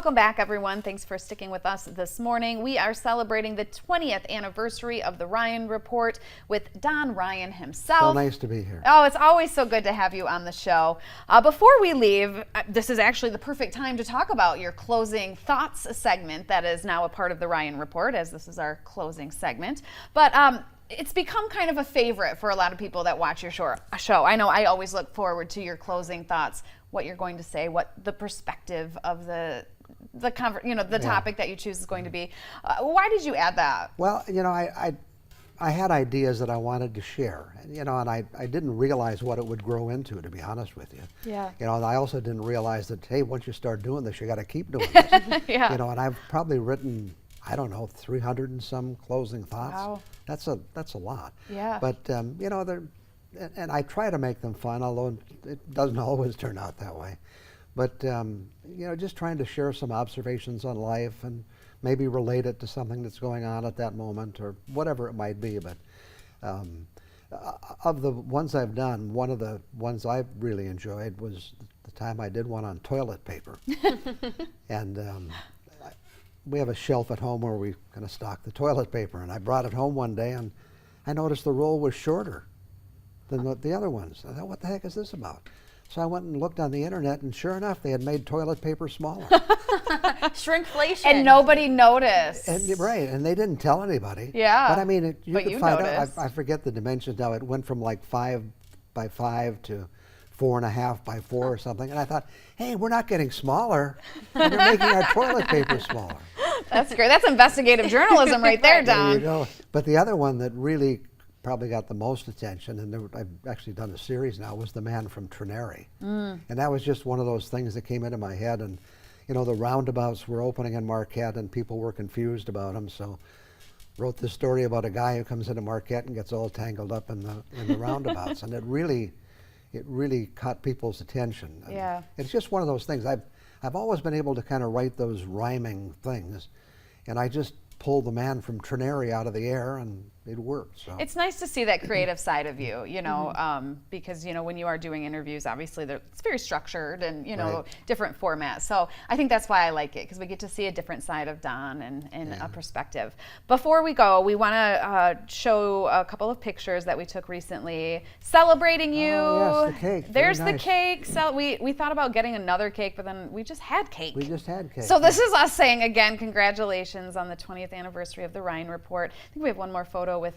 Welcome back, everyone. Thanks for sticking with us this morning. We are celebrating the 20th anniversary of the Ryan Report with Don Ryan himself. So nice to be here. Oh, it's always so good to have you on the show. Before we leave, this is actually the perfect time to talk about your closing thoughts segment that is now a part of the Ryan Report, as this is our closing segment. But it's become kind of a favorite for a lot of people that watch your show. I know I always look forward to your closing thoughts, what you're going to say, what the perspective of the topic that you choose is going to be. Why did you add that? Well, I had ideas that I wanted to share, and I didn't realize what it would grow into, to be honest with you. Yeah. And I also didn't realize that, hey, once you start doing this, you got to keep doing this. Yeah. And I've probably written, I don't know, 300 and some closing thoughts. Wow. That's a lot. Yeah. But and I try to make them fun, although it doesn't always turn out that way. But just trying to share some observations on life and maybe relate it to something that's going on at that moment or whatever it might be. But of the ones I've done, one of the ones I've really enjoyed was the time I did one on toilet paper. And we have a shelf at home where we kind of stock the toilet paper, and I brought it home one day and I noticed the roll was shorter than the other ones. I thought, what the heck is this about? So I went and looked on the internet, and sure enough, they had made toilet paper smaller. Shrinkflation. And nobody noticed. Right, and they didn't tell anybody. Yeah. But I mean, you But could you find noticed. out. I forget the dimensions now. It went from like 5 by 5 to 4.5 by 4 or something. And I thought, hey, we're not getting smaller. We're making our toilet paper smaller. That's great. That's investigative journalism right there, Don. There you go. But the other one that really probably got the most attention, and I've actually done a series now, was The Man from Trinary. And that was just one of those things that came into my head. And the roundabouts were opening in Marquette and people were confused about them, so wrote this story about a guy who comes into Marquette and gets all tangled up in the roundabouts. And it really caught people's attention. Yeah. It's just one of those things. I've always been able to kind of write those rhyming things, and I just pulled The Man from Trinary out of the air, and it worked. So It's nice to see that creative side of you, because, when you are doing interviews, obviously it's very structured and, Right. different formats. So I think that's why I like it, because we get to see a different side of Don and a perspective. Before we go, we want to show a couple of pictures that we took recently celebrating you. Oh, yes, the cake. Very There's the nice. cake. So we thought about getting another cake, but then we just had cake. we just had cake. So this is us saying, again, congratulations on the 20th anniversary of the Ryan Report. I think we have one more photo with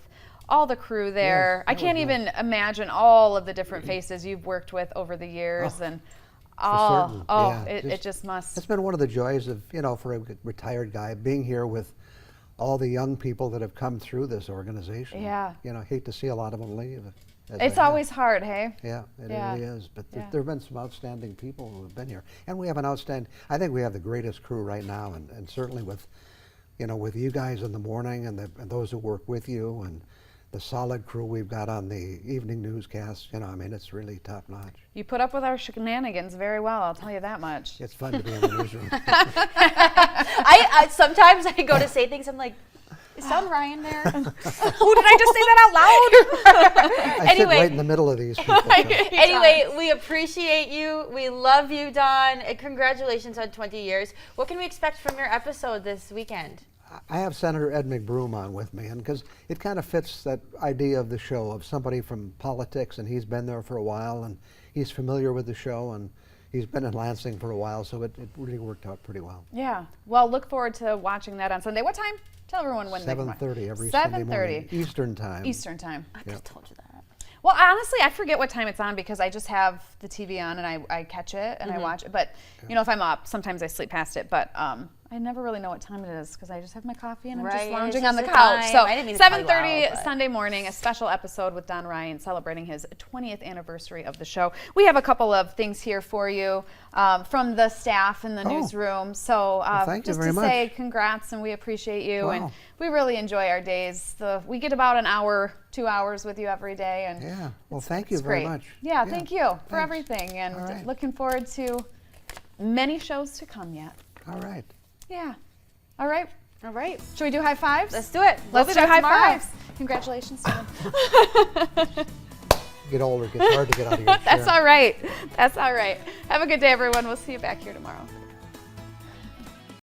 all the crew there. Yes, I can't was even imagine all of the different faces you've worked with over the years. Oh, and certain. Yeah, it just must. It's been one of the joys of, for a retired guy, being here with all the young people that have come through this organization. Yeah. I hate to see a lot of them leave. It's always hard, hey? Yeah, it Yeah. really is. But Yeah. there have been some outstanding people who have been here. And we have I think we have the greatest crew right now, and certainly with you guys in the morning and those who work with you and the solid crew we've got on the evening newscast, it's really top notch. You put up with our shenanigans very well, I'll tell you that much. It's fun to be in the newsroom. I sometimes I go to say things, I'm like, is Don Ryan there? Oh, did I just say that out loud? I sit Anyway. right in the middle of these people. so. Anyway, we appreciate you. We love you, Don. And congratulations on 20 years. What can we expect from your episode this weekend? I have Senator Ed McBroom on with me, and because it kind of fits that idea of the show of somebody from politics, and he's been there for a while, and he's familiar with the show, and he's been in Lansing for a while, so it really worked out pretty well. Yeah. Well, look forward to watching that on Sunday. What time? Tell everyone when they can watch. 7:30 every Sunday morning, 7:30 Eastern time. Eastern time. I could have told you that. Well, honestly, I forget what time it's on because I just have the TV on and I catch it and I watch it. But, if I'm up, sometimes I sleep past it. But I never really know what time it is because I just have my coffee and I'm just Right, lounging it's on the just a couch. time. So I didn't mean to call you 7:30 out, but- Sunday morning, a special episode with Don Ryan celebrating his 20th anniversary of the show. We have a couple of things here for you from the staff in the newsroom. So thank you just very to much. say congrats and we appreciate you. And Wow. we really enjoy our days. We get about an hour, 2 hours with you every day. And Yeah. Well, thank you it's very great. much. Yeah, thank you for thanks. everything. And All right. looking forward to many shows to come yet. All right. Yeah. All right. All right. Should we do high fives? Let's do it. Let's We'll be do back high tomorrow. fives. Congratulations, Stephen. Get older, it gets hard to get out of your chair. That's all right. That's all right. Have a good day, everyone. We'll see you back here tomorrow.